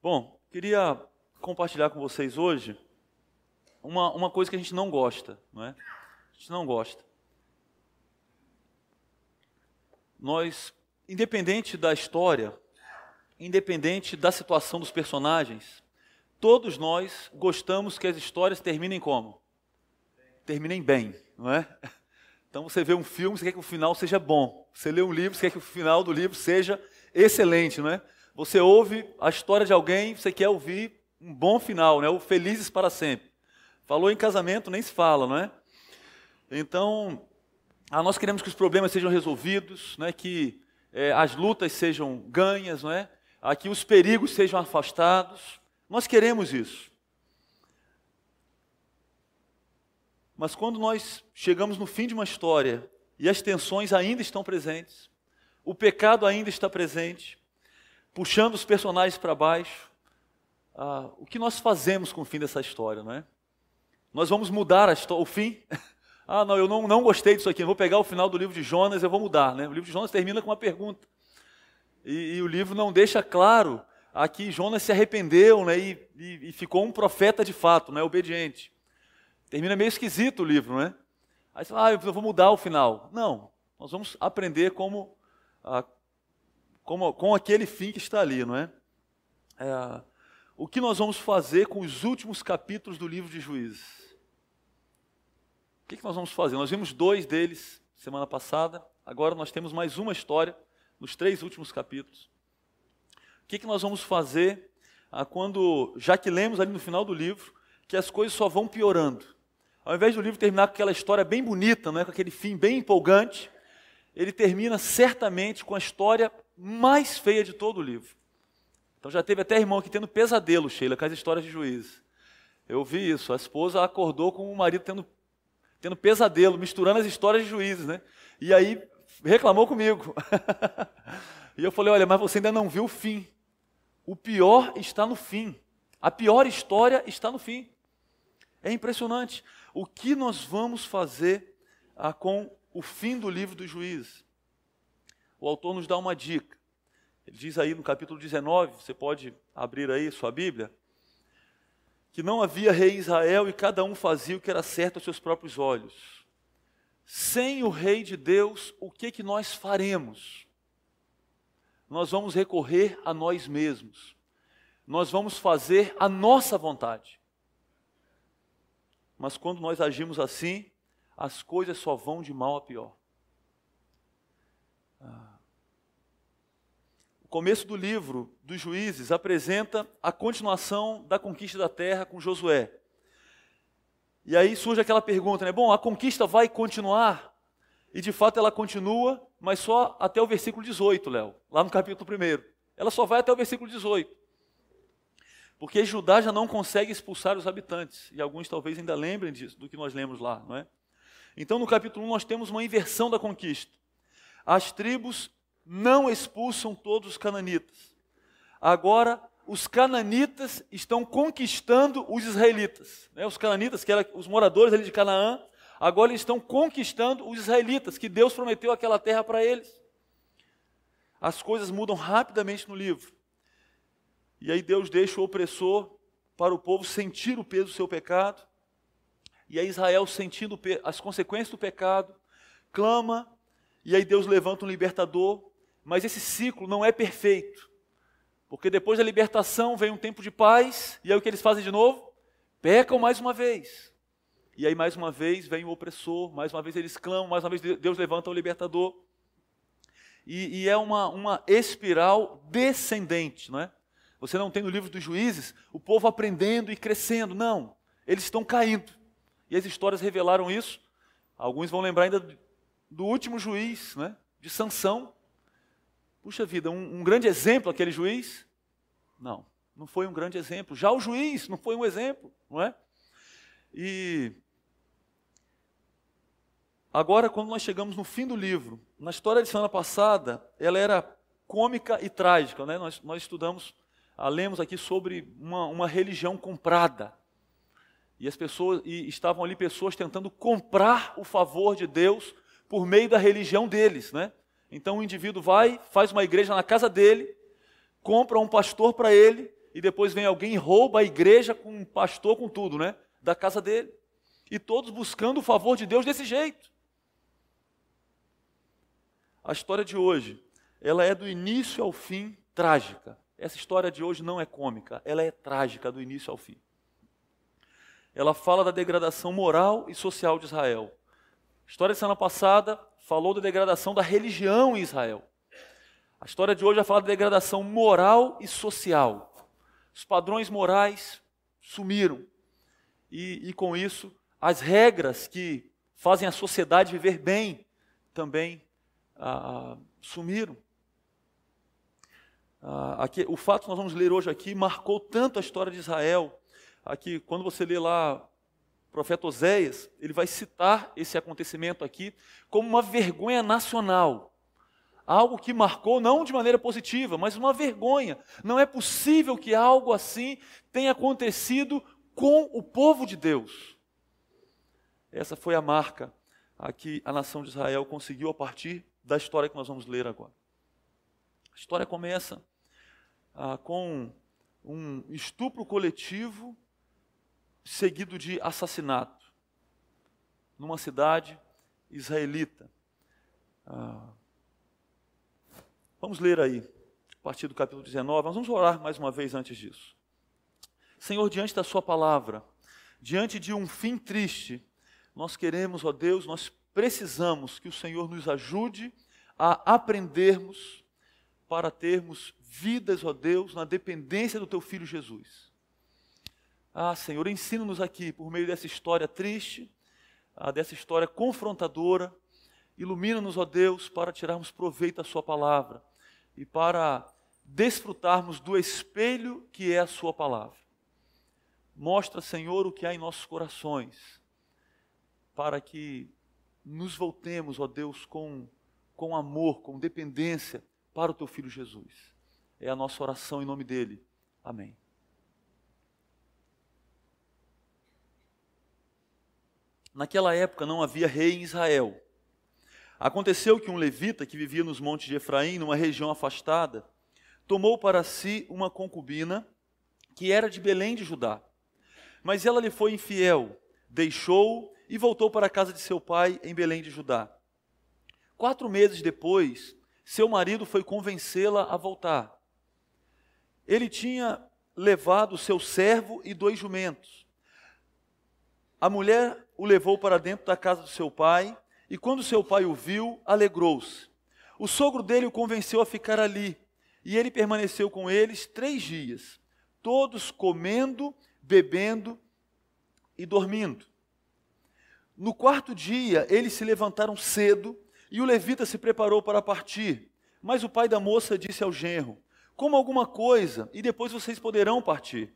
Bom, queria compartilhar com vocês hoje uma coisa que a gente não gosta, não é? A gente não gosta. Nós, independente da história, independente da situação dos personagens, todos nós gostamos que as histórias terminem como? Terminem bem, não é? Então você vê um filme, você quer que o final seja bom. Você lê um livro, você quer que o final do livro seja excelente, não é? Você ouve a história de alguém, você quer ouvir um bom final, né? O felizes para sempre. Falou em casamento, nem se fala, não é? Então, nós queremos que os problemas sejam resolvidos, né? Que as lutas sejam ganhas, não é? Que os perigos sejam afastados. Nós queremos isso. Mas quando nós chegamos no fim de uma história e as tensões ainda estão presentes, o pecado ainda está presente, puxando os personagens para baixo, o que nós fazemos com o fim dessa história, não é? Nós vamos mudar o fim? Não, eu não gostei disso aqui, eu vou pegar o final do livro de Jonas e eu vou mudar, né? O livro de Jonas termina com uma pergunta. E o livro não deixa claro que Jonas se arrependeu, né? E ficou um profeta de fato, né? Obediente. Termina meio esquisito o livro, não é? Aí você fala, eu vou mudar o final. Não, nós vamos aprender com aquele fim que está ali, não é? O que nós vamos fazer com os últimos capítulos do livro de Juízes? O que nós vamos fazer? Nós vimos 2 deles semana passada, agora nós temos mais uma história nos 3 últimos capítulos. O que nós vamos fazer quando, já que lemos ali no final do livro, que as coisas só vão piorando? Ao invés do livro terminar com aquela história bem bonita, não é? Com aquele fim bem empolgante, ele termina certamente com a história mais feia de todo o livro. Então já teve até irmão aqui tendo pesadelo, Sheila, com as histórias de Juízes. Eu vi isso, a esposa acordou com o marido tendo pesadelo, misturando as histórias de Juízes, né? E aí reclamou comigo. E eu falei, olha, mas você ainda não viu o fim. O pior está no fim. A pior história está no fim. É impressionante. O que nós vamos fazer com o fim do livro dos Juízes? O autor nos dá uma dica. Ele diz aí no capítulo 19, você pode abrir aí sua Bíblia, que não havia rei em Israel e cada um fazia o que era certo aos seus próprios olhos. Sem o rei de Deus, o que nós faremos? Nós vamos recorrer a nós mesmos. Nós vamos fazer a nossa vontade. Mas quando nós agimos assim, as coisas só vão de mal a pior. O começo do livro dos Juízes apresenta a continuação da conquista da terra com Josué. E aí surge aquela pergunta, né? Bom, a conquista vai continuar? E de fato ela continua, mas só até o versículo 18, Léo, lá no capítulo 1. Ela só vai até o versículo 18. Porque Judá já não consegue expulsar os habitantes. E alguns talvez ainda lembrem disso, do que nós lemos lá, não é? Então no capítulo 1 nós temos uma inversão da conquista. As tribos não expulsam todos os cananitas. Agora os cananitas estão conquistando os israelitas. Né? Os cananitas, que eram os moradores ali de Canaã, agora eles estão conquistando os israelitas, que Deus prometeu aquela terra para eles. As coisas mudam rapidamente no livro. E aí Deus deixa o opressor para o povo sentir o peso do seu pecado. E aí Israel, sentindo as consequências do pecado, clama. E aí Deus levanta um libertador. Mas esse ciclo não é perfeito. Porque depois da libertação vem um tempo de paz. E aí o que eles fazem de novo? Pecam mais uma vez. E aí mais uma vez vem o opressor. Mais uma vez eles clamam. Mais uma vez Deus levanta o libertador. E é uma espiral descendente, não é? Você não tem no livro dos Juízes o povo aprendendo e crescendo. Não, eles estão caindo. E as histórias revelaram isso. Alguns vão lembrar ainda do último juiz, né? De Sansão. Puxa vida, um grande exemplo aquele juiz? Não foi um grande exemplo. Já o juiz não foi um exemplo, não é? E agora, quando nós chegamos no fim do livro, na história de semana passada, ela era cômica e trágica, né? Nós estudamos, lemos aqui sobre uma religião comprada. E estavam ali pessoas tentando comprar o favor de Deus por meio da religião deles, né? Então o indivíduo vai, faz uma igreja na casa dele, compra um pastor para ele, e depois vem alguém e rouba a igreja com um pastor, com tudo, né? Da casa dele. E todos buscando o favor de Deus desse jeito. A história de hoje, ela é do início ao fim trágica. Essa história de hoje não é cômica, ela é trágica do início ao fim. Ela fala da degradação moral e social de Israel. A história da semana passada falou da degradação da religião em Israel. A história de hoje vai falar da degradação moral e social. Os padrões morais sumiram. E com isso, as regras que fazem a sociedade viver bem também sumiram. O fato que nós vamos ler hoje aqui marcou tanto a história de Israel. Aqui, quando você lê lá o profeta Oséias, ele vai citar esse acontecimento aqui como uma vergonha nacional. Algo que marcou não de maneira positiva, mas uma vergonha. Não é possível que algo assim tenha acontecido com o povo de Deus. Essa foi a marca a que a nação de Israel conseguiu a partir da história que nós vamos ler agora. A história começa com um estupro coletivo seguido de assassinato numa cidade israelita. Vamos ler aí, a partir do capítulo 19, nós vamos orar mais uma vez antes disso. Senhor, diante da sua palavra, diante de um fim triste, nós queremos, ó Deus, nós precisamos que o Senhor nos ajude a aprendermos para termos vidas, ó Deus, na dependência do teu Filho Jesus. Senhor, ensina-nos aqui, por meio dessa história triste, dessa história confrontadora, ilumina-nos, ó Deus, para tirarmos proveito da sua palavra e para desfrutarmos do espelho que é a sua palavra. Mostra, Senhor, o que há em nossos corações, para que nos voltemos, ó Deus, com amor, com dependência para o teu Filho Jesus. É a nossa oração em nome dele. Amém. Naquela época não havia rei em Israel. Aconteceu que um levita que vivia nos montes de Efraim, numa região afastada, tomou para si uma concubina que era de Belém de Judá. Mas ela lhe foi infiel, deixou-o e voltou para a casa de seu pai em Belém de Judá. 4 meses depois, seu marido foi convencê-la a voltar. Ele tinha levado seu servo e 2 jumentos. A mulher o levou para dentro da casa do seu pai, e quando seu pai o viu, alegrou-se. O sogro dele o convenceu a ficar ali, e ele permaneceu com eles 3 dias, todos comendo, bebendo e dormindo. No 4º dia, eles se levantaram cedo, e o levita se preparou para partir. Mas o pai da moça disse ao genro: coma alguma coisa, e depois vocês poderão partir.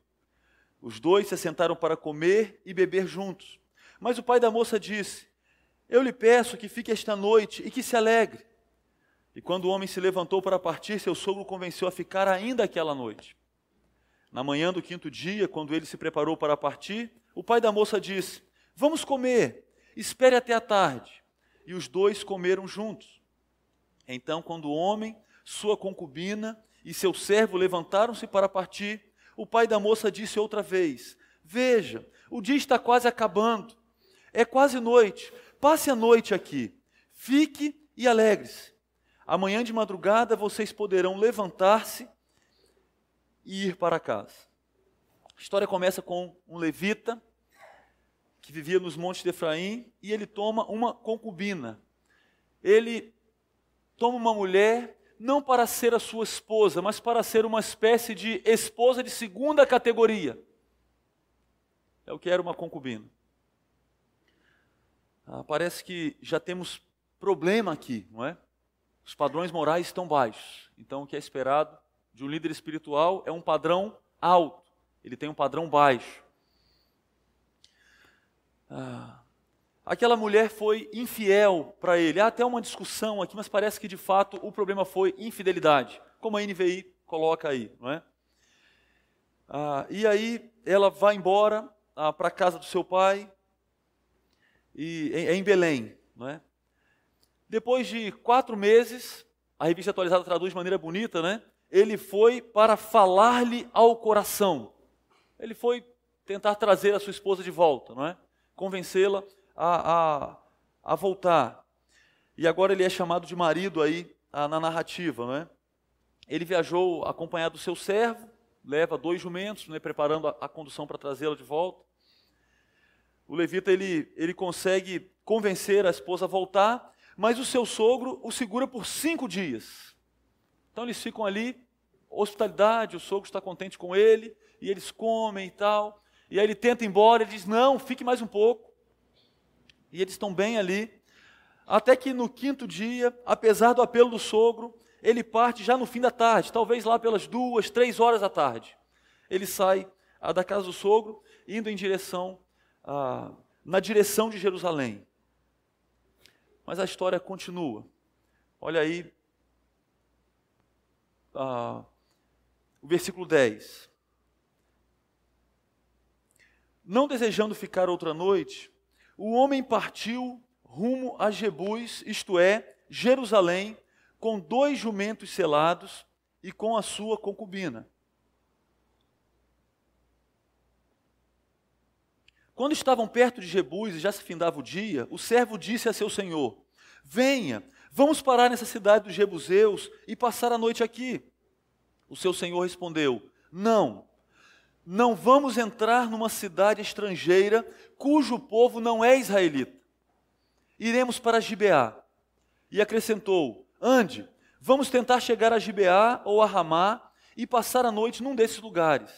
Os 2 se assentaram para comer e beber juntos. Mas o pai da moça disse: eu lhe peço que fique esta noite e que se alegre. E quando o homem se levantou para partir, seu sogro o convenceu a ficar ainda aquela noite. Na manhã do 5º dia, quando ele se preparou para partir, o pai da moça disse: vamos comer, espere até a tarde. E os 2 comeram juntos. Então, quando o homem, sua concubina e seu servo levantaram-se para partir, o pai da moça disse outra vez: veja, o dia está quase acabando, é quase noite, passe a noite aqui, fique e alegre-se. Amanhã de madrugada vocês poderão levantar-se e ir para casa. A história começa com um levita que vivia nos montes de Efraim e ele toma uma concubina. Ele toma uma mulher não para ser a sua esposa, mas para ser uma espécie de esposa de 2ª categoria. É o que era uma concubina. Parece que já temos problema aqui, não é? Os padrões morais estão baixos. Então, o que é esperado de um líder espiritual é um padrão alto. Ele tem um padrão baixo. Aquela mulher foi infiel para ele. Há até uma discussão aqui, mas parece que de fato o problema foi infidelidade, como a NVI coloca aí, não é? E aí ela vai embora para a casa do seu pai, em Belém, não é? Depois de 4 meses, a Revista Atualizada traduz de maneira bonita, né? ele foi para falar-lhe ao coração. Ele foi tentar trazer a sua esposa de volta, não é? Convencê-la a voltar. E agora ele é chamado de marido aí na narrativa, não é? Ele viajou acompanhado do seu servo, leva 2 jumentos, né, preparando a condução para trazê-la de volta. O levita ele consegue convencer a esposa a voltar, mas o seu sogro o segura por 5 dias. Então eles ficam ali, hospitalidade, o sogro está contente com ele, e eles comem e tal. E aí ele tenta ir embora, ele diz, não, fique mais um pouco. E eles estão bem ali. Até que no 5º dia, apesar do apelo do sogro, ele parte já no fim da tarde, talvez lá pelas 2, 3 horas da tarde. Ele sai da casa do sogro, indo em direção, na direção de Jerusalém. Mas a história continua. Olha aí, o versículo 10. Não desejando ficar outra noite, o homem partiu rumo a Jebus, isto é, Jerusalém, com 2 jumentos selados e com a sua concubina. Quando estavam perto de Jebus e já se findava o dia, o servo disse a seu senhor, venha, vamos parar nessa cidade dos Jebuseus e passar a noite aqui. O seu senhor respondeu, não vamos entrar numa cidade estrangeira cujo povo não é israelita. Iremos para Gibeá. E acrescentou, ande, vamos tentar chegar a Gibeá ou a Ramá e passar a noite num desses lugares.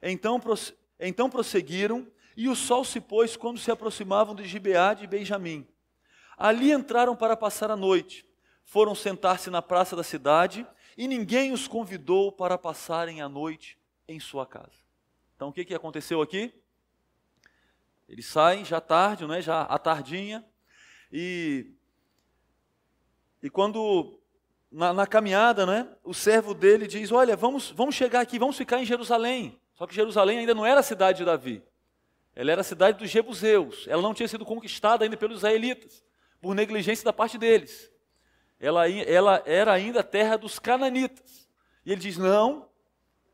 Então prosseguiram, e o sol se pôs quando se aproximavam de Gibeá de Benjamim. Ali entraram para passar a noite. Foram sentar-se na praça da cidade, e ninguém os convidou para passarem a noite em sua casa. Então o que aconteceu aqui? Eles saem já tarde, né, já à tardinha, e quando na caminhada, né, o servo dele diz, olha, vamos chegar aqui, vamos ficar em Jerusalém. Só que Jerusalém ainda não era a cidade de Davi. Ela era a cidade dos Jebuseus. Ela não tinha sido conquistada ainda pelos israelitas, por negligência da parte deles. Ela era ainda a terra dos cananitas. E ele diz, não,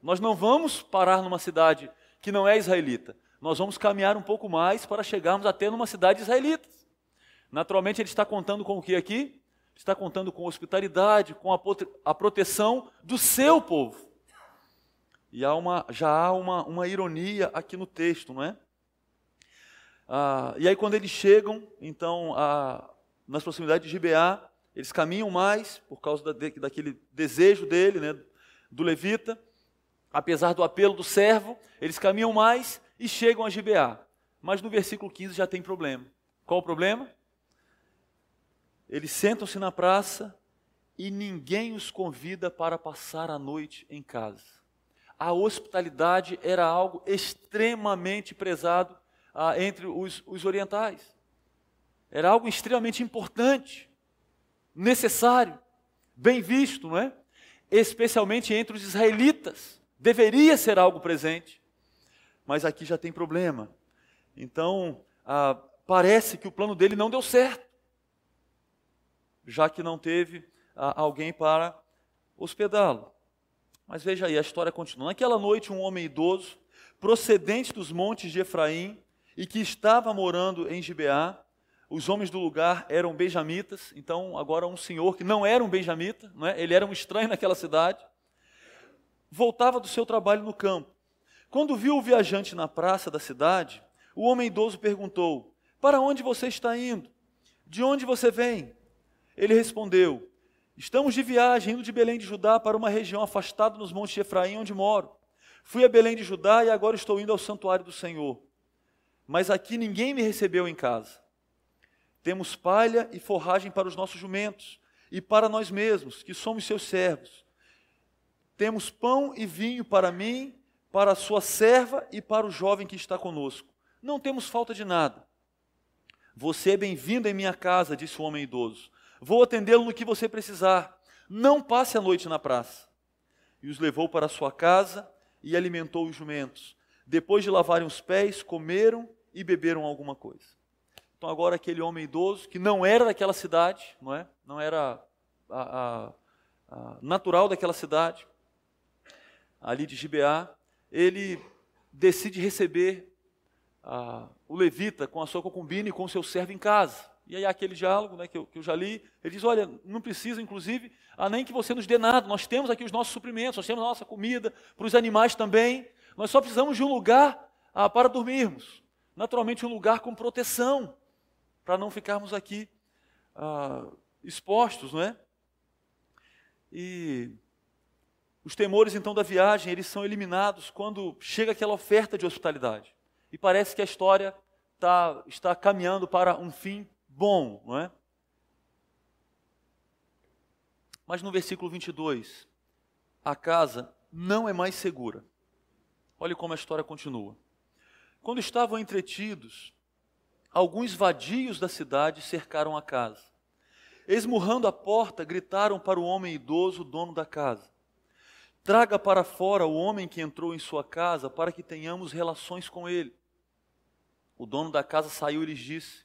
nós não vamos parar numa cidade que não é israelita. Nós vamos caminhar um pouco mais para chegarmos até numa cidade israelita. Naturalmente ele está contando com o que aqui? Está contando com hospitalidade, com a proteção do seu povo. E já há uma ironia aqui no texto, não é? E aí quando eles chegam, então, nas proximidades de Gibeá, eles caminham mais, por causa daquele desejo dele, né, do levita, apesar do apelo do servo, eles caminham mais e chegam a Gibeá. Mas no versículo 15 já tem problema. Qual o problema? Eles sentam-se na praça e ninguém os convida para passar a noite em casa. A hospitalidade era algo extremamente prezado entre os orientais. Era algo extremamente importante, necessário, bem visto, não é? Especialmente entre os israelitas. Deveria ser algo presente, mas aqui já tem problema. Então, parece que o plano dele não deu certo, já que não teve alguém para hospedá-lo. Mas veja aí, a história continua. Naquela noite, um homem idoso, procedente dos montes de Efraim, e que estava morando em Gibeá, os homens do lugar eram benjamitas, então agora um senhor que não era um benjamita, não é? Ele era um estranho naquela cidade, voltava do seu trabalho no campo. Quando viu o viajante na praça da cidade, o homem idoso perguntou, para onde você está indo? De onde você vem? Ele respondeu, estamos de viagem, indo de Belém de Judá para uma região afastada nos montes de Efraim, onde moro. Fui a Belém de Judá e agora estou indo ao santuário do Senhor. Mas aqui ninguém me recebeu em casa. Temos palha e forragem para os nossos jumentos, e para nós mesmos, que somos seus servos. Temos pão e vinho para mim, para a sua serva e para o jovem que está conosco. Não temos falta de nada. Você é bem-vindo em minha casa, disse o homem idoso. Vou atendê-lo no que você precisar. Não passe a noite na praça. E os levou para a sua casa e alimentou os jumentos. Depois de lavarem os pés, comeram e beberam alguma coisa. Então agora aquele homem idoso, que não era daquela cidade, não é? Não era natural daquela cidade, ali de Gibeá, ele decide receber o levita com a sua concubina e com o seu servo em casa. E aí há aquele diálogo, né, que eu já li, ele diz, olha, não precisa, inclusive, nem que você nos dê nada, nós temos aqui os nossos suprimentos, nós temos a nossa comida, para os animais também, nós só precisamos de um lugar para dormirmos. Naturalmente um lugar com proteção, para não ficarmos aqui expostos, não é? E os temores então da viagem, eles são eliminados quando chega aquela oferta de hospitalidade. E parece que a história está caminhando para um fim bom, não é? Mas no versículo 22, a casa não é mais segura. Olhe como a história continua. Quando estavam entretidos, alguns vadios da cidade cercaram a casa. Esmurrando a porta, gritaram para o homem idoso, dono da casa: traga para fora o homem que entrou em sua casa, para que tenhamos relações com ele. O dono da casa saiu e lhes disse: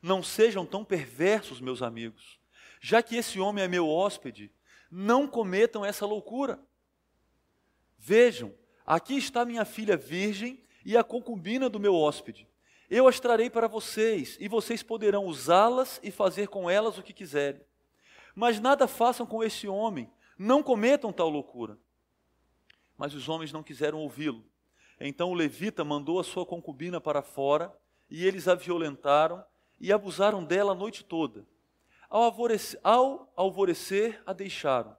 não sejam tão perversos, meus amigos. Já que esse homem é meu hóspede, não cometam essa loucura. Vejam, aqui está minha filha virgem e a concubina do meu hóspede. Eu as trarei para vocês, e vocês poderão usá-las e fazer com elas o que quiserem. Mas nada façam com esse homem, não cometam tal loucura. Mas os homens não quiseram ouvi-lo. Então o levita mandou a sua concubina para fora, e eles a violentaram e abusaram dela a noite toda. Ao alvorecer, a deixaram.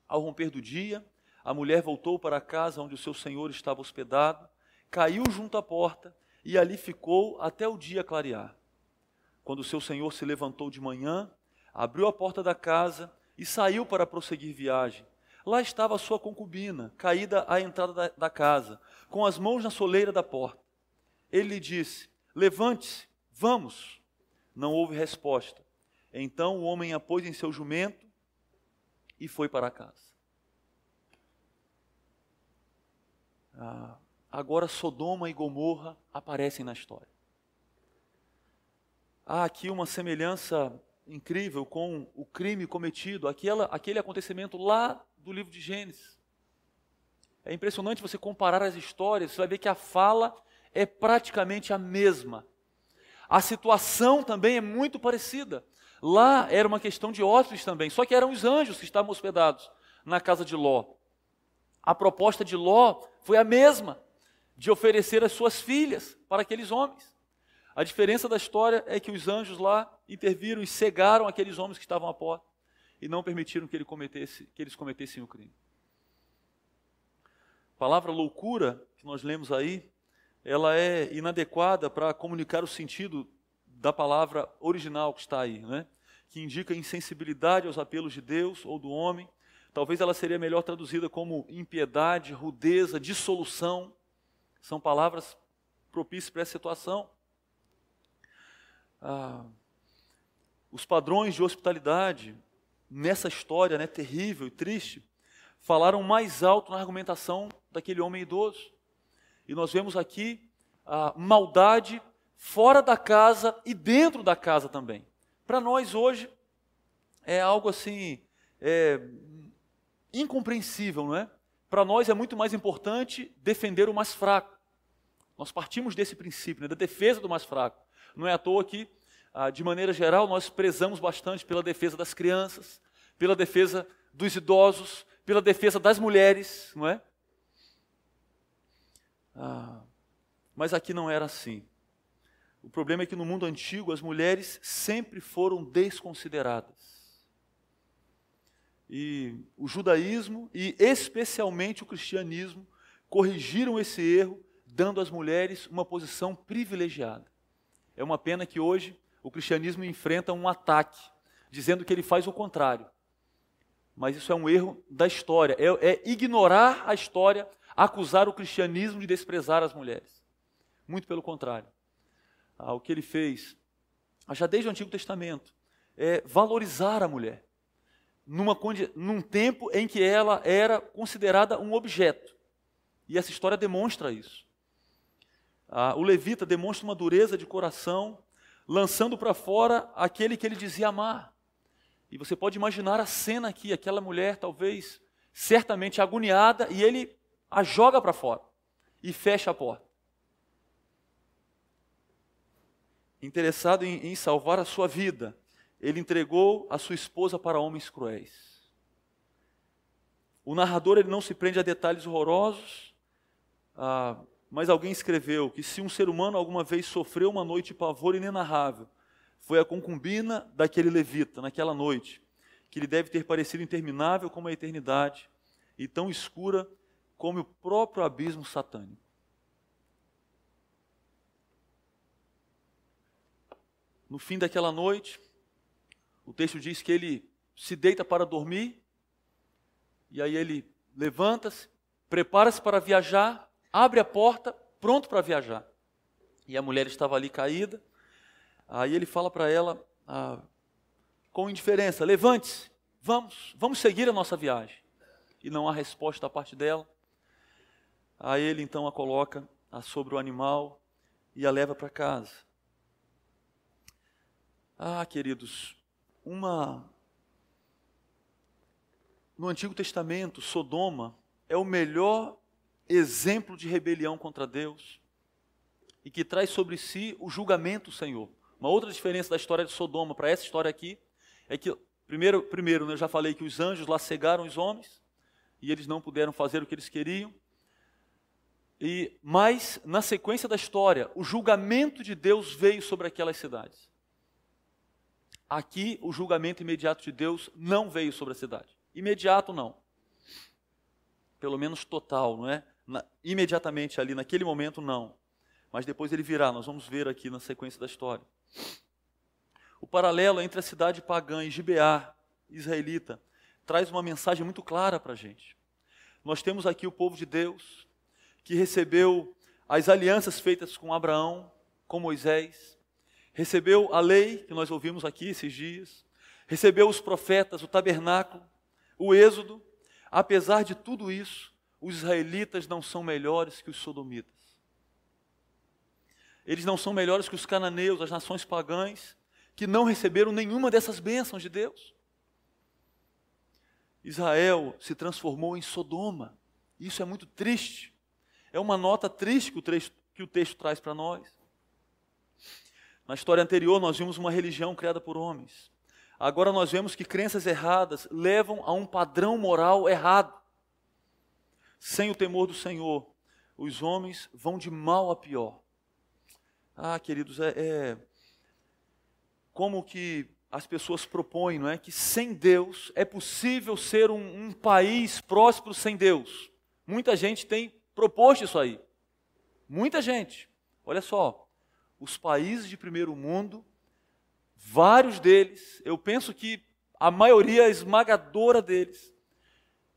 Ao romper do dia, a mulher voltou para a casa onde o seu senhor estava hospedado, caiu junto à porta e ali ficou até o dia clarear. Quando o seu senhor se levantou de manhã, abriu a porta da casa e saiu para prosseguir viagem. Lá estava a sua concubina, caída à entrada da casa, com as mãos na soleira da porta. Ele lhe disse: levante-se, vamos. Não houve resposta. Então o homem a pôs em seu jumento e foi para casa. Agora Sodoma e Gomorra aparecem na história. Há aqui uma semelhança incrível com o crime cometido, aquele acontecimento lá do livro de Gênesis. É impressionante você comparar as histórias, você vai ver que a fala é praticamente a mesma. A situação também é muito parecida. Lá era uma questão de hóspedes também, só que eram os anjos que estavam hospedados na casa de Ló. A proposta de Ló foi a mesma, de oferecer as suas filhas para aqueles homens. A diferença da história é que os anjos lá interviram e cegaram aqueles homens que estavam à porta e não permitiram que eles cometessem o crime. A palavra loucura, que nós lemos aí, ela é inadequada para comunicar o sentido da palavra original que está aí, né? Que indica insensibilidade aos apelos de Deus ou do homem. Talvez ela seria melhor traduzida como impiedade, rudeza, dissolução. São palavras propícias para essa situação. Os padrões de hospitalidade, nessa história, né, terrível e triste, falaram mais alto na argumentação daquele homem idoso. E nós vemos aqui a maldade fora da casa e dentro da casa também. Para nós hoje é algo assim incompreensível, não é? Para nós é muito mais importante defender o mais fraco. Nós partimos desse princípio, né, da defesa do mais fraco. Não é à toa que, de maneira geral, nós prezamos bastante pela defesa das crianças, pela defesa dos idosos, pela defesa das mulheres, não é? Mas aqui não era assim. O problema é que no mundo antigo as mulheres sempre foram desconsideradas. E o judaísmo e especialmente o cristianismo corrigiram esse erro, dando às mulheres uma posição privilegiada. É uma pena que hoje o cristianismo enfrenta um ataque, dizendo que ele faz o contrário. Mas isso é um erro da história, é ignorar a história, acusar o cristianismo de desprezar as mulheres. Muito pelo contrário. O que ele fez, já desde o Antigo Testamento, é valorizar a mulher, num tempo em que ela era considerada um objeto. E essa história demonstra isso. O levita demonstra uma dureza de coração, lançando para fora aquele que ele dizia amar. E você pode imaginar a cena aqui, aquela mulher talvez certamente agoniada, e ele a joga para fora e fecha a porta. Interessado em salvar a sua vida, ele entregou a sua esposa para homens cruéis. O narrador ele não se prende a detalhes horrorosos, mas alguém escreveu que se um ser humano alguma vez sofreu uma noite de pavor inenarrável, foi a concubina daquele levita, naquela noite, que lhe deve ter parecido interminável como a eternidade e tão escura como o próprio abismo satânico. No fim daquela noite, o texto diz que ele se deita para dormir, e aí ele levanta-se, prepara-se para viajar, abre a porta, pronto para viajar. E a mulher estava ali caída. Aí ele fala para ela, com indiferença, levante-se, vamos seguir a nossa viagem. E não há resposta da parte dela. Aí ele então a coloca sobre o animal e a leva para casa. Queridos, no Antigo Testamento, Sodoma é o melhor exemplo de rebelião contra Deus e que traz sobre si o julgamento do Senhor. Uma outra diferença da história de Sodoma para essa história aqui é que, primeiro, eu já falei que os anjos lá cegaram os homens e eles não puderam fazer o que eles queriam. Mas, na sequência da história, o julgamento de Deus veio sobre aquelas cidades. Aqui, o julgamento imediato de Deus não veio sobre a cidade. Imediato, não. Pelo menos total, não é? Imediatamente ali, naquele momento, não. Mas depois ele virá, nós vamos ver aqui na sequência da história. O paralelo entre a cidade pagã e Gibeá, israelita, traz uma mensagem muito clara para a gente. Nós temos aqui o povo de Deus, que recebeu as alianças feitas com Abraão, com Moisés, recebeu a lei, que nós ouvimos aqui esses dias, recebeu os profetas, o tabernáculo, o êxodo. Apesar de tudo isso, os israelitas não são melhores que os sodomitas. Eles não são melhores que os cananeus, as nações pagãs, que não receberam nenhuma dessas bênçãos de Deus. Israel se transformou em Sodoma. Isso é muito triste. É uma nota triste que o texto traz para nós. Na história anterior, nós vimos uma religião criada por homens. Agora nós vemos que crenças erradas levam a um padrão moral errado. Sem o temor do Senhor, os homens vão de mal a pior. Queridos, como que as pessoas propõem, não é? Que sem Deus é possível ser um país próspero sem Deus. Muita gente tem proposto isso aí. Muita gente. Olha só, os países de primeiro mundo, vários deles, eu penso que a maioria esmagadora deles,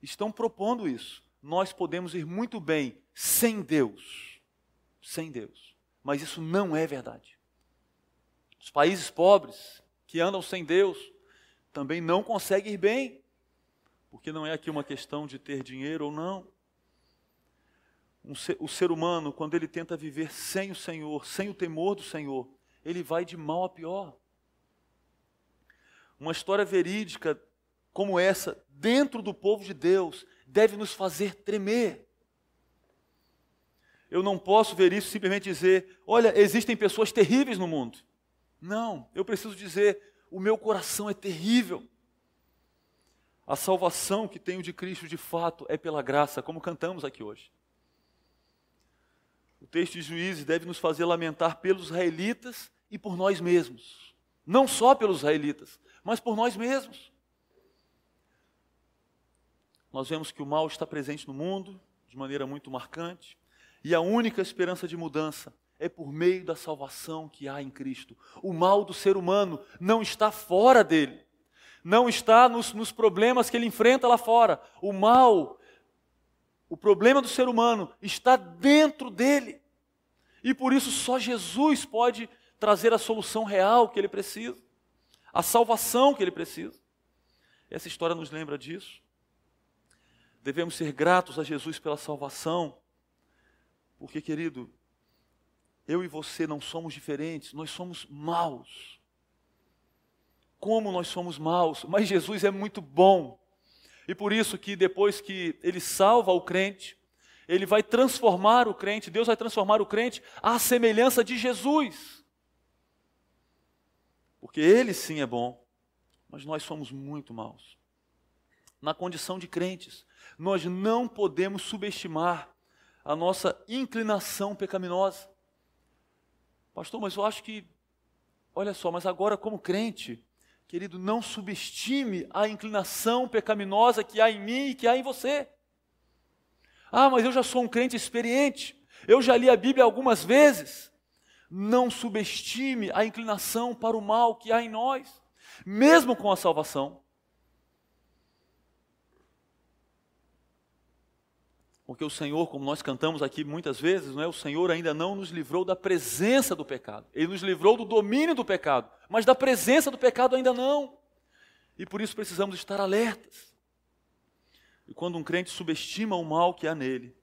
estão propondo isso. Nós podemos ir muito bem sem Deus. Sem Deus. Mas isso não é verdade. Os países pobres que andam sem Deus também não conseguem ir bem, porque não é aqui uma questão de ter dinheiro ou não. O ser humano, quando ele tenta viver sem o Senhor, sem o temor do Senhor, ele vai de mal a pior. Uma história verídica como essa, dentro do povo de Deus, deve nos fazer tremer. Eu não posso ver isso simplesmente dizer, olha, existem pessoas terríveis no mundo. Não, eu preciso dizer, o meu coração é terrível. A salvação que tenho de Cristo, de fato, é pela graça, como cantamos aqui hoje. O texto de Juízes deve nos fazer lamentar pelos israelitas e por nós mesmos. Não só pelos israelitas, mas por nós mesmos. Nós vemos que o mal está presente no mundo, de maneira muito marcante. E a única esperança de mudança é por meio da salvação que há em Cristo. O mal do ser humano não está fora dele. Não está nos problemas que ele enfrenta lá fora. O problema do ser humano está dentro dele. E por isso só Jesus pode trazer a solução real que ele precisa. A salvação que ele precisa. Essa história nos lembra disso. Devemos ser gratos a Jesus pela salvação. Porque, querido, eu e você não somos diferentes, nós somos maus. como nós somos maus, mas Jesus é muito bom. E por isso que depois que ele salva o crente, ele vai transformar o crente, Deus vai transformar o crente à semelhança de Jesus. Porque ele sim é bom, mas nós somos muito maus. Na condição de crentes, nós não podemos subestimar a nossa inclinação pecaminosa. Pastor, mas eu acho que, olha só, mas agora como crente, querido, não subestime a inclinação pecaminosa que há em mim e que há em você. Ah, mas eu já sou um crente experiente, eu já li a Bíblia algumas vezes. Não subestime a inclinação para o mal que há em nós, mesmo com a salvação. Porque o Senhor, como nós cantamos aqui muitas vezes, não é? O Senhor ainda não nos livrou da presença do pecado. Ele nos livrou do domínio do pecado, mas da presença do pecado ainda não. E por isso precisamos estar alertas. E quando um crente subestima o mal que há nele,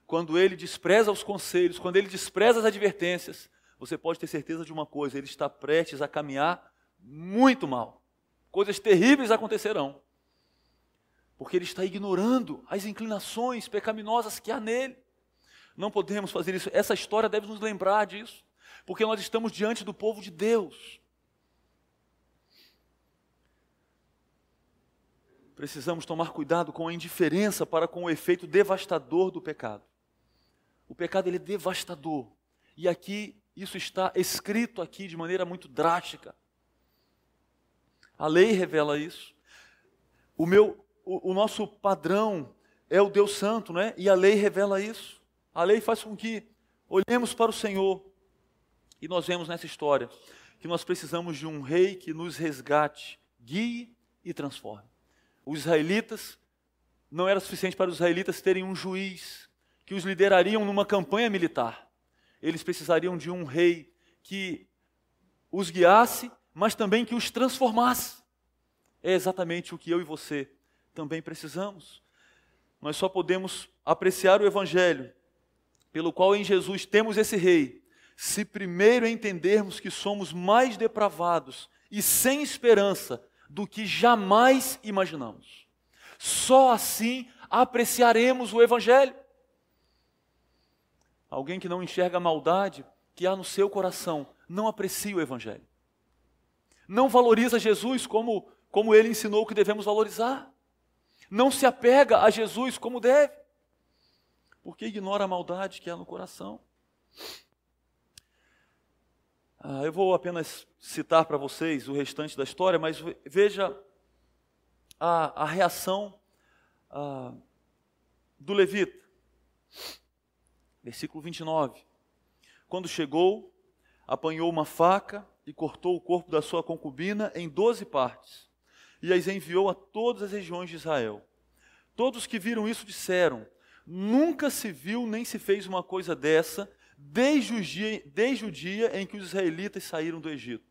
quando ele despreza os conselhos, quando ele despreza as advertências, você pode ter certeza de uma coisa: ele está prestes a caminhar muito mal. Coisas terríveis acontecerão. Porque ele está ignorando as inclinações pecaminosas que há nele. Não podemos fazer isso. Essa história deve nos lembrar disso, porque nós estamos diante do povo de Deus. Precisamos tomar cuidado com a indiferença para com o efeito devastador do pecado. O pecado, ele é devastador. E aqui, isso está escrito aqui de maneira muito drástica. A lei revela isso. O nosso padrão é o Deus Santo, né? E a lei revela isso. A lei faz com que olhemos para o Senhor. E nós vemos nessa história que nós precisamos de um rei que nos resgate, guie e transforme. Os israelitas, não era suficiente para os israelitas terem um juiz que os liderariam numa campanha militar. Eles precisariam de um rei que os guiasse, mas também que os transformasse. É exatamente o que eu e você também precisamos. Nós só podemos apreciar o Evangelho, pelo qual em Jesus temos esse rei, se primeiro entendermos que somos mais depravados e sem esperança do que jamais imaginamos. Só assim apreciaremos o Evangelho. Alguém que não enxerga a maldade que há no seu coração, não aprecia o Evangelho. Não valoriza Jesus como ele ensinou que devemos valorizar. Não se apega a Jesus como deve, porque ignora a maldade que há no coração. Eu vou apenas citar para vocês o restante da história, mas veja a reação do levita. Versículo 29. Quando chegou, apanhou uma faca e cortou o corpo da sua concubina em 12 partes. E as enviou a todas as regiões de Israel. Todos que viram isso disseram: nunca se viu nem se fez uma coisa dessa desde o dia em que os israelitas saíram do Egito.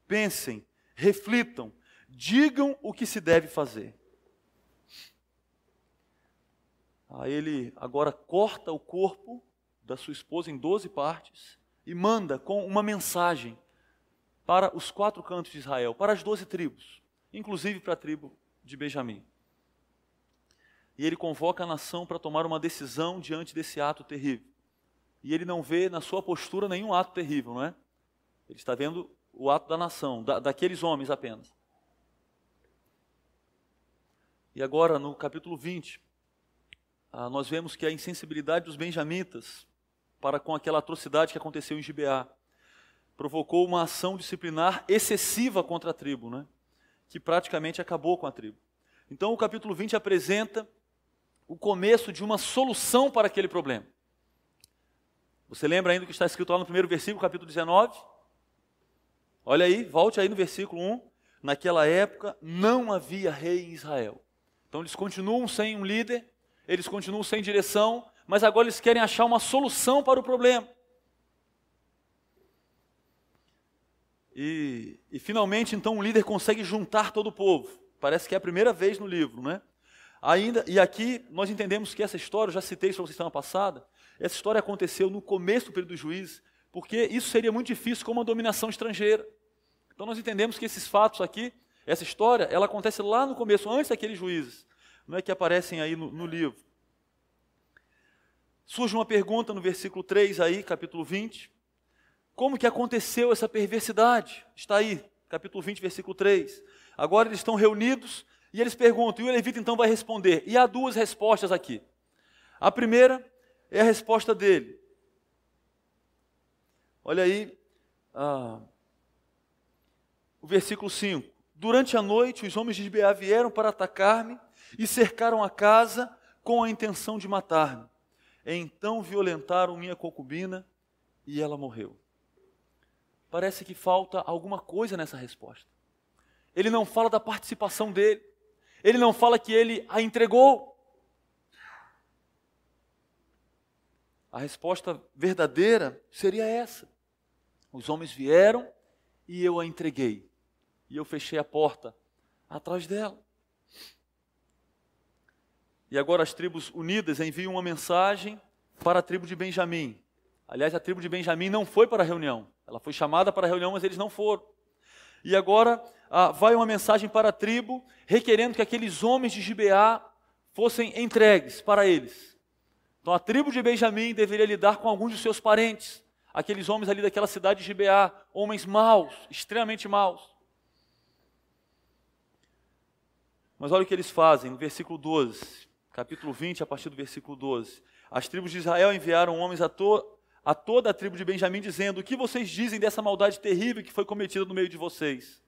Pensem, reflitam, digam o que se deve fazer. Ele agora corta o corpo da sua esposa em 12 partes e manda com uma mensagem para os 4 cantos de Israel, para as 12 tribos. Inclusive para a tribo de Benjamim. E ele convoca a nação para tomar uma decisão diante desse ato terrível. E ele não vê na sua postura nenhum ato terrível, não é? Ele está vendo o ato da nação, daqueles homens apenas. E agora, no capítulo 20, nós vemos que a insensibilidade dos benjamitas para com aquela atrocidade que aconteceu em Gibeá provocou uma ação disciplinar excessiva contra a tribo, né? Que praticamente acabou com a tribo. Então o capítulo 20 apresenta o começo de uma solução para aquele problema. Você lembra ainda o que está escrito lá no primeiro versículo, capítulo 19? Olha aí, volte aí no versículo 1. Naquela época não havia rei em Israel. Então eles continuam sem um líder, eles continuam sem direção, mas agora eles querem achar uma solução para o problema. E finalmente, então, um líder consegue juntar todo o povo. Parece que é a primeira vez no livro, né? E aqui nós entendemos que essa história, eu já citei isso para vocês semana passada, essa história aconteceu no começo do período dos juízes, porque isso seria muito difícil com uma dominação estrangeira. Então nós entendemos que esses fatos aqui, essa história, ela acontece lá no começo, antes daqueles juízes, não é que aparecem aí no livro. Surge uma pergunta no versículo 3 aí, capítulo 20, como que aconteceu essa perversidade? Está aí, capítulo 20, versículo 3. Agora eles estão reunidos e eles perguntam, e o levita então vai responder. E há duas respostas aqui. A primeira é a resposta dele. Olha aí, o versículo 5. Durante a noite, os homens de Gibeá vieram para atacar-me e cercaram a casa com a intenção de matar-me. Então violentaram minha concubina e ela morreu. Parece que falta alguma coisa nessa resposta. Ele não fala da participação dele. Ele não fala que ele a entregou. A resposta verdadeira seria essa. Os homens vieram e eu a entreguei. E eu fechei a porta atrás dela. E agora as tribos unidas enviam uma mensagem para a tribo de Benjamim. Aliás, a tribo de Benjamim não foi para a reunião. Ela foi chamada para a reunião, mas eles não foram. E agora vai uma mensagem para a tribo, requerendo que aqueles homens de Gibeá fossem entregues para eles. Então a tribo de Benjamim deveria lidar com alguns de seus parentes, aqueles homens ali daquela cidade de Gibeá, homens maus, extremamente maus. Mas olha o que eles fazem, no versículo 12, capítulo 20, a partir do versículo 12. As tribos de Israel enviaram homens a toda a tribo de Benjamim, dizendo, o que vocês dizem dessa maldade terrível que foi cometida no meio de vocês?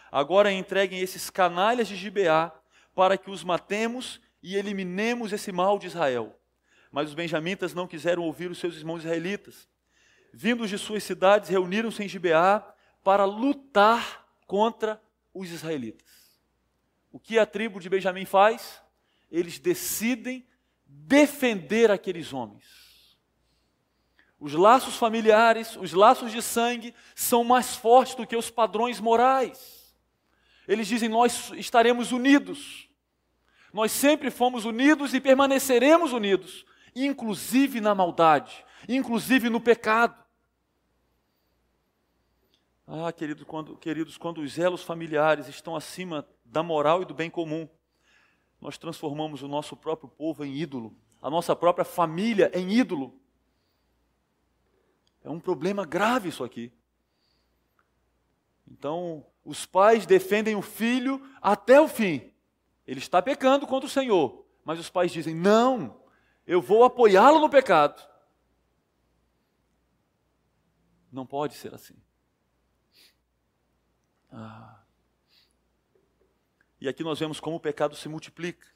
Agora entreguem esses canalhas de Gibeá, para que os matemos e eliminemos esse mal de Israel. Mas os benjamitas não quiseram ouvir os seus irmãos israelitas. Vindos de suas cidades, reuniram-se em Gibeá para lutar contra os israelitas. O que a tribo de Benjamim faz? Eles decidem defender aqueles homens. Os laços familiares, os laços de sangue são mais fortes do que os padrões morais. Eles dizem, nós estaremos unidos. Nós sempre fomos unidos e permaneceremos unidos, inclusive na maldade, inclusive no pecado. Queridos, quando os elos familiares estão acima da moral e do bem comum, nós transformamos o nosso próprio povo em ídolo, a nossa própria família em ídolo. É um problema grave isso aqui. Então, os pais defendem o filho até o fim. Ele está pecando contra o Senhor, mas os pais dizem, não, eu vou apoiá-lo no pecado. Não pode ser assim. E aqui nós vemos como o pecado se multiplica.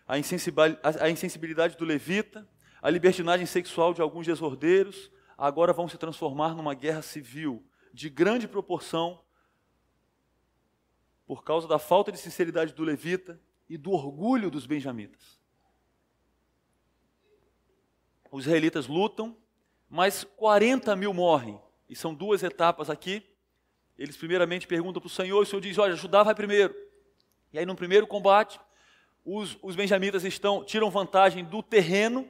A insensibilidade do levita, a libertinagem sexual de alguns desordeiros, agora vão se transformar numa guerra civil de grande proporção por causa da falta de sinceridade do levita e do orgulho dos benjamitas. Os israelitas lutam, mas 40 mil morrem. E são duas etapas aqui. Eles primeiramente perguntam para o Senhor, e o Senhor diz, olha, Judá vai primeiro. E aí no primeiro combate, os benjamitas tiram vantagem do terreno,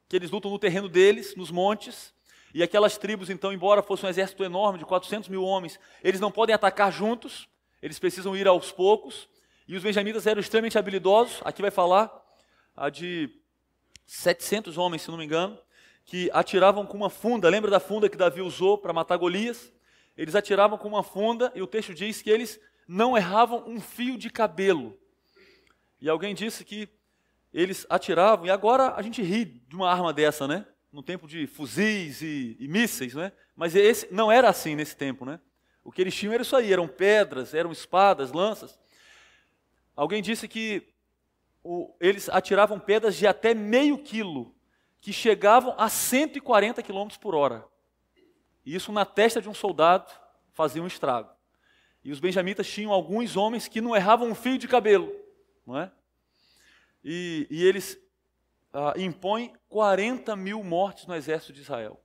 que eles lutam no terreno deles, nos montes, e aquelas tribos, então, embora fosse um exército enorme de 400 mil homens, eles não podem atacar juntos, eles precisam ir aos poucos, e os benjamitas eram extremamente habilidosos, aqui vai falar de 700 homens, se não me engano, que atiravam com uma funda, lembra da funda que Davi usou para matar Golias? Eles atiravam com uma funda, e o texto diz que eles não erravam um fio de cabelo. E alguém disse que eles atiravam, e agora a gente ri de uma arma dessa, né? No tempo de fuzis e mísseis, né? Mas esse não era assim nesse tempo, né? O que eles tinham era isso aí, eram pedras, eram espadas, lanças. Alguém disse que eles atiravam pedras de até meio quilo, que chegavam a 140 km por hora. E isso na testa de um soldado fazia um estrago. E os benjamitas tinham alguns homens que não erravam um fio de cabelo, não é? E eles impõem 40 mil mortes no exército de Israel.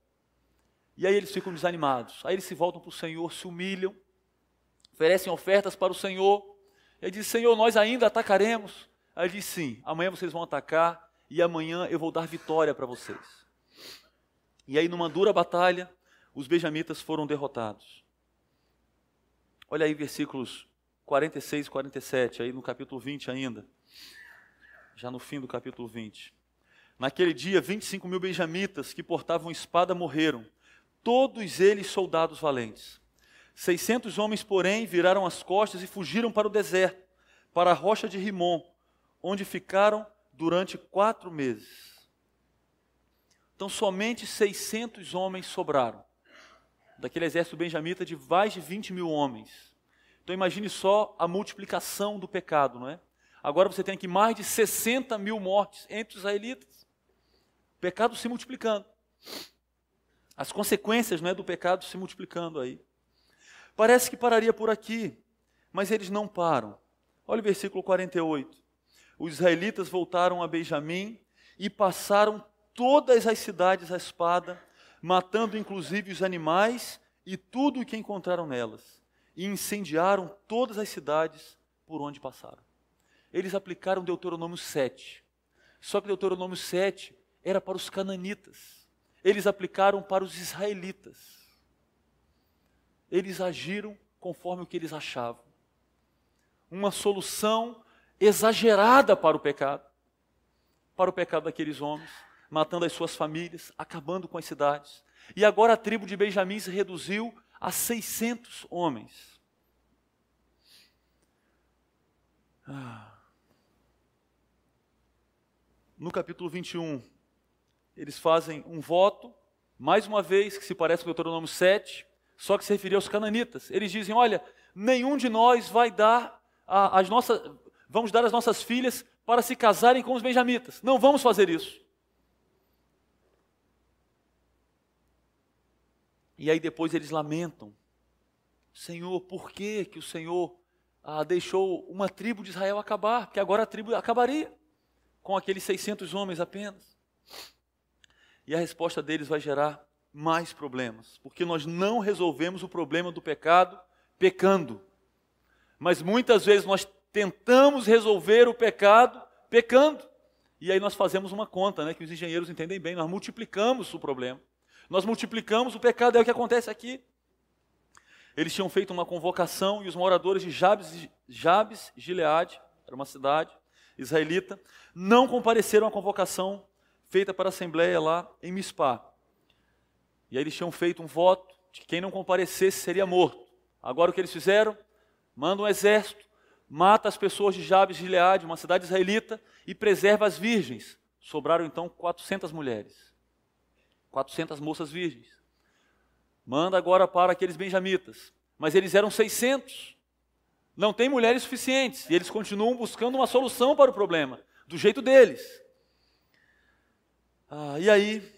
E aí eles ficam desanimados. Aí eles se voltam para o Senhor, se humilham, oferecem ofertas para o Senhor. Ele diz, Senhor, nós ainda atacaremos. Aí ele diz, sim, amanhã vocês vão atacar e amanhã eu vou dar vitória para vocês. E aí numa dura batalha, os benjamitas foram derrotados. Olha aí versículos 46 e 47, aí no capítulo 20 ainda. Já no fim do capítulo 20. Naquele dia, 25 mil benjamitas que portavam espada morreram, todos eles soldados valentes. 600 homens, porém, viraram as costas e fugiram para o deserto, para a rocha de Rimom, onde ficaram durante 4 meses. Então, somente 600 homens sobraram, daquele exército benjamita de mais de 20 mil homens. Então, imagine só a multiplicação do pecado, não é? Agora você tem aqui mais de 60 mil mortes entre os israelitas. O pecado se multiplicando. As consequências, não é, do pecado se multiplicando aí. Parece que pararia por aqui, mas eles não param. Olha o versículo 48. Os israelitas voltaram a Benjamim e passaram todas as cidades à espada, matando inclusive os animais e tudo o que encontraram nelas, e incendiaram todas as cidades por onde passaram. Eles aplicaram Deuteronômio 7. Só que Deuteronômio 7 era para os cananitas. Eles aplicaram para os israelitas. Eles agiram conforme o que eles achavam. Uma solução exagerada para o pecado daqueles homens, matando as suas famílias, acabando com as cidades. E agora a tribo de Benjamim se reduziu a 600 homens. No capítulo 21, eles fazem um voto, mais uma vez, que se parece com o Deuteronômio 7, só que se referia aos cananitas. Eles dizem, olha, nenhum de nós vai dar vamos dar as nossas filhas para se casarem com os benjamitas. Não vamos fazer isso. E aí depois eles lamentam. Senhor, por que o Senhor deixou uma tribo de Israel acabar? Porque agora a tribo acabaria com aqueles 600 homens apenas. E a resposta deles vai gerar mais problemas, porque nós não resolvemos o problema do pecado pecando, mas muitas vezes nós tentamos resolver o pecado pecando, e aí nós fazemos uma conta, né, que os engenheiros entendem bem, nós multiplicamos o problema, nós multiplicamos o pecado, é o que acontece aqui. Eles tinham feito uma convocação e os moradores de Jabes Gileade, era uma cidade israelita, não compareceram à convocação feita para a assembleia lá em Mispá. E aí eles tinham feito um voto de que quem não comparecesse seria morto. Agora o que eles fizeram? Mandam um exército, mata as pessoas de Jabes Gileade, uma cidade israelita, e preserva as virgens. Sobraram então 400 mulheres. 400 moças virgens. Manda agora para aqueles benjamitas. Mas eles eram 600. Não tem mulheres suficientes. E eles continuam buscando uma solução para o problema, do jeito deles. E aí,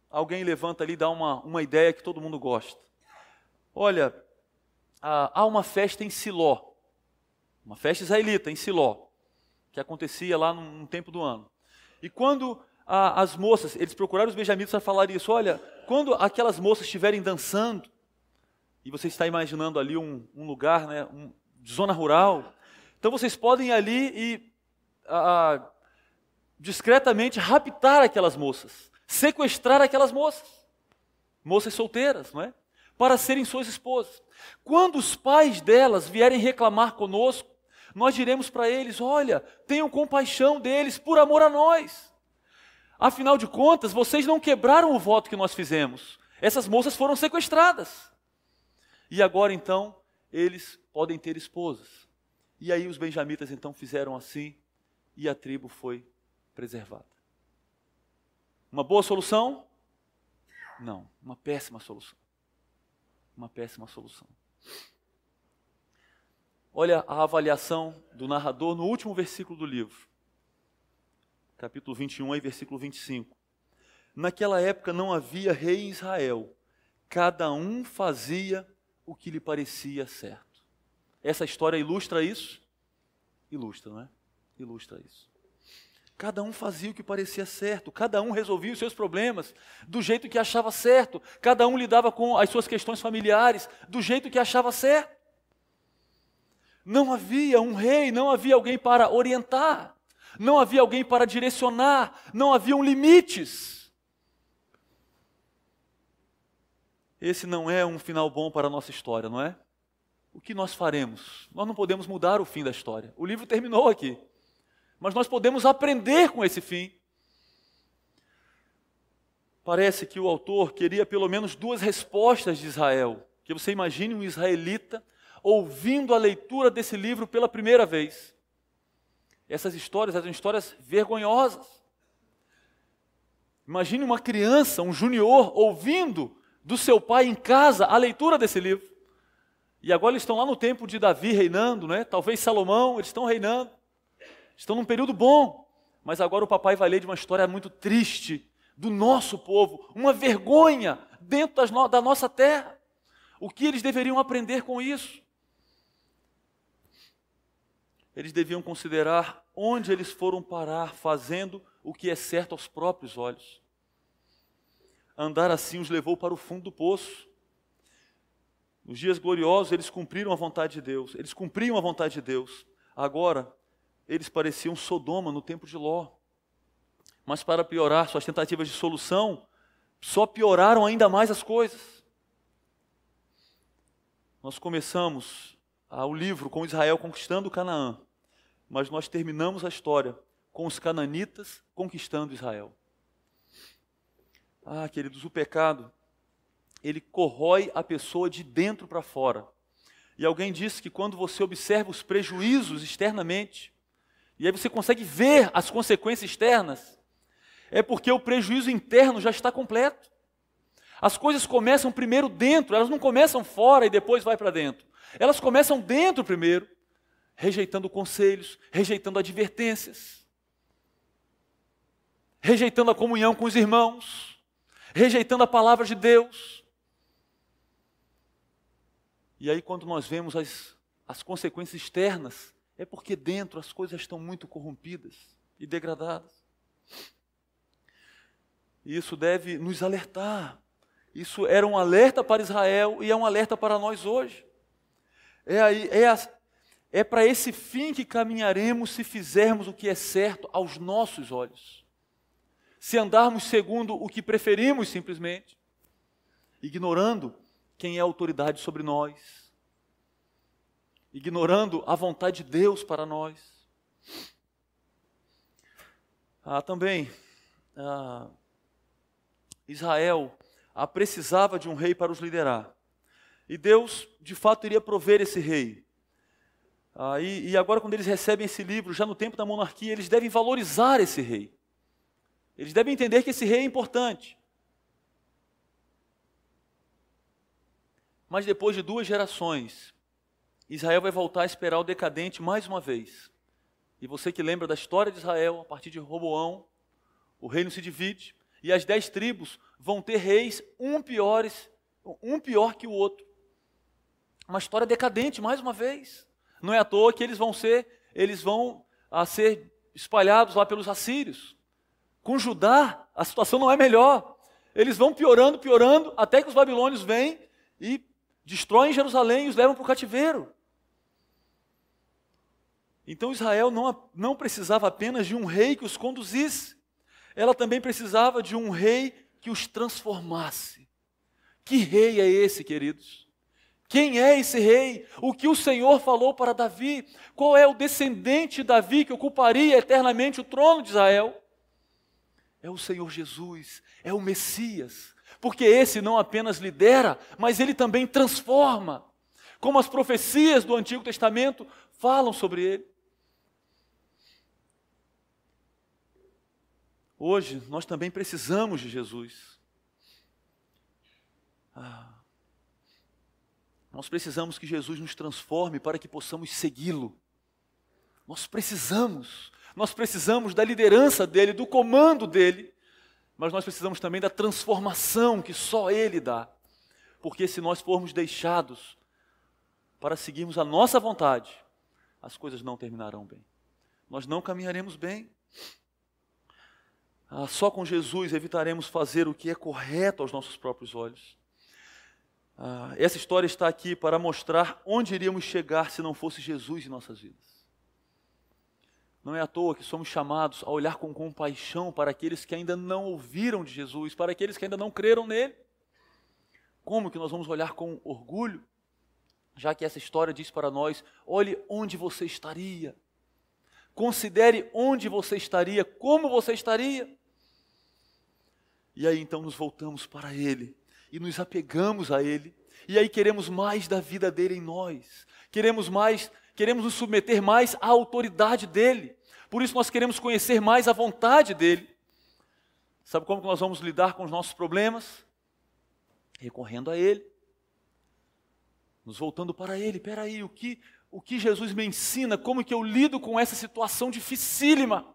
alguém levanta ali e dá uma ideia que todo mundo gosta. Olha, há uma festa em Siló, uma festa israelita em Siló, que acontecia lá num tempo do ano. E quando as moças, eles procuraram os benjamitas para falar isso, olha, quando aquelas moças estiverem dançando, e você está imaginando ali um lugar, né, de zona rural, então vocês podem ir ali e discretamente raptar aquelas moças, sequestrar aquelas moças solteiras, não é? Para serem suas esposas. Quando os pais delas vierem reclamar conosco, nós diremos para eles, olha, tenham compaixão deles por amor a nós. Afinal de contas, vocês não quebraram o voto que nós fizemos. Essas moças foram sequestradas. E agora então, eles podem ter esposas. E aí os benjamitas então fizeram assim, e a tribo foi preservada. Uma boa solução? Não, uma péssima solução. Uma péssima solução. Olha a avaliação do narrador no último versículo do livro. Capítulo 21 e versículo 25. Naquela época não havia rei em Israel. Cada um fazia o que lhe parecia certo. Essa história ilustra isso? Ilustra, não é? Ilustra isso. Cada um fazia o que parecia certo, cada um resolvia os seus problemas do jeito que achava certo, cada um lidava com as suas questões familiares do jeito que achava certo. Não havia um rei, não havia alguém para orientar, não havia alguém para direcionar, não haviam limites. Esse não é um final bom para a nossa história, não é? o que nós faremos? Nós não podemos mudar o fim da história. O livro terminou aqui. Mas nós podemos aprender com esse fim. Parece que o autor queria pelo menos 2 respostas de Israel. Que você imagine um israelita ouvindo a leitura desse livro pela primeira vez. Essas histórias eram histórias vergonhosas. Imagine uma criança, um junior, ouvindo do seu pai em casa a leitura desse livro. E agora eles estão lá no tempo de Davi reinando, né? Talvez Salomão, eles estão reinando. Estão num período bom. Mas agora o papai vai ler de uma história muito triste do nosso povo. Uma vergonha dentro da nossa terra. O que eles deveriam aprender com isso? Eles deviam considerar onde eles foram parar fazendo o que é certo aos próprios olhos. Andar assim os levou para o fundo do poço. Nos dias gloriosos eles cumpriram a vontade de Deus. Eles cumpriam a vontade de Deus. Agora, eles pareciam Sodoma no tempo de Ló. Mas para piorar, suas tentativas de solução só pioraram ainda mais as coisas. Nós começamos o livro com Israel conquistando Canaã, mas nós terminamos a história com os cananitas conquistando Israel. Queridos, o pecado, ele corrói a pessoa de dentro para fora. E alguém disse que quando você observa os prejuízos externamente, e aí você consegue ver as consequências externas, é porque o prejuízo interno já está completo. As coisas começam primeiro dentro, elas não começam fora e depois vai para dentro. Elas começam dentro primeiro, rejeitando conselhos, rejeitando advertências, rejeitando a comunhão com os irmãos, rejeitando a palavra de Deus. E aí quando nós vemos as consequências externas, é porque dentro as coisas estão muito corrompidas e degradadas. E isso deve nos alertar. Isso era um alerta para Israel e é um alerta para nós hoje. É para esse fim que caminharemos se fizermos o que é certo aos nossos olhos. Se andarmos segundo o que preferimos simplesmente, ignorando quem é a autoridade sobre nós, ignorando a vontade de Deus para nós. Israel precisava de um rei para os liderar. E Deus, de fato, iria prover esse rei. E agora, quando eles recebem esse livro, já no tempo da monarquia, eles devem valorizar esse rei. Eles devem entender que esse rei é importante. Mas depois de 2 gerações, Israel vai voltar a esperar o decadente mais uma vez. E você que lembra da história de Israel, a partir de Roboão, o reino se divide, e as 10 tribos vão ter reis, um pior que o outro. Uma história decadente, mais uma vez. Não é à toa que eles vão ser espalhados lá pelos assírios. Com Judá, a situação não é melhor. Eles vão piorando, até que os babilônios vêm e destroem Jerusalém e os levam para o cativeiro. Então Israel não precisava apenas de um rei que os conduzisse. Ela também precisava de um rei que os transformasse. Que rei é esse, queridos? Quem é esse rei? O que o Senhor falou para Davi? Qual é o descendente de Davi que ocuparia eternamente o trono de Israel? É o Senhor Jesus, é o Messias. Porque esse não apenas lidera, mas ele também transforma. Como as profecias do Antigo Testamento falam sobre ele. Hoje, nós também precisamos de Jesus. Nós precisamos que Jesus nos transforme para que possamos segui-lo. Nós precisamos da liderança dele, do comando dele, mas nós precisamos também da transformação que só ele dá. Porque se nós formos deixados para seguirmos a nossa vontade, as coisas não terminarão bem. Nós não caminharemos bem. Só com Jesus evitaremos fazer o que é correto aos nossos próprios olhos. Essa história está aqui para mostrar onde iríamos chegar se não fosse Jesus em nossas vidas. Não é à toa que somos chamados a olhar com compaixão para aqueles que ainda não ouviram de Jesus, para aqueles que ainda não creram nele. Como que nós vamos olhar com orgulho? já que essa história diz para nós, olhe onde você estaria. Considere onde você estaria, como você estaria. E aí então nos voltamos para Ele e nos apegamos a Ele. E aí queremos mais da vida dele em nós. Queremos nos submeter mais à autoridade dele. Por isso nós queremos conhecer mais a vontade dele. Sabe como que nós vamos lidar com os nossos problemas? Recorrendo a Ele. Nos voltando para Ele. Espera aí, o que Jesus me ensina? Como que eu lido com essa situação dificílima?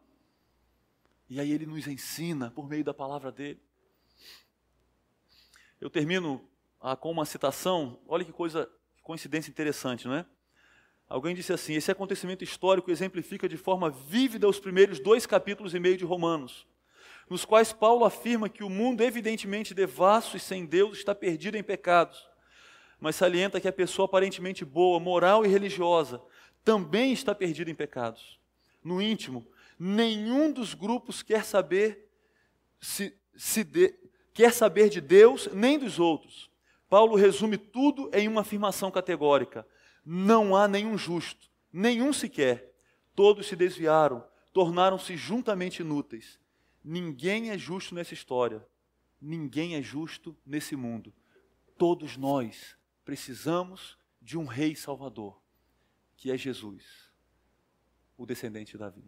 E aí Ele nos ensina por meio da palavra dele. Eu termino com uma citação. Olha que coincidência interessante, não é? Alguém disse assim: esse acontecimento histórico exemplifica de forma vívida os primeiros 2 capítulos e meio de Romanos, nos quais Paulo afirma que o mundo evidentemente devasso e sem Deus está perdido em pecados, mas salienta que a pessoa aparentemente boa, moral e religiosa também está perdida em pecados. No íntimo, nenhum dos grupos quer saber de Deus nem dos outros. Paulo resume tudo em uma afirmação categórica: não há nenhum justo, nenhum sequer. Todos se desviaram, tornaram-se juntamente inúteis. Ninguém é justo nessa história. Ninguém é justo nesse mundo. Todos nós precisamos de um Rei Salvador, que é Jesus, o descendente de Davi.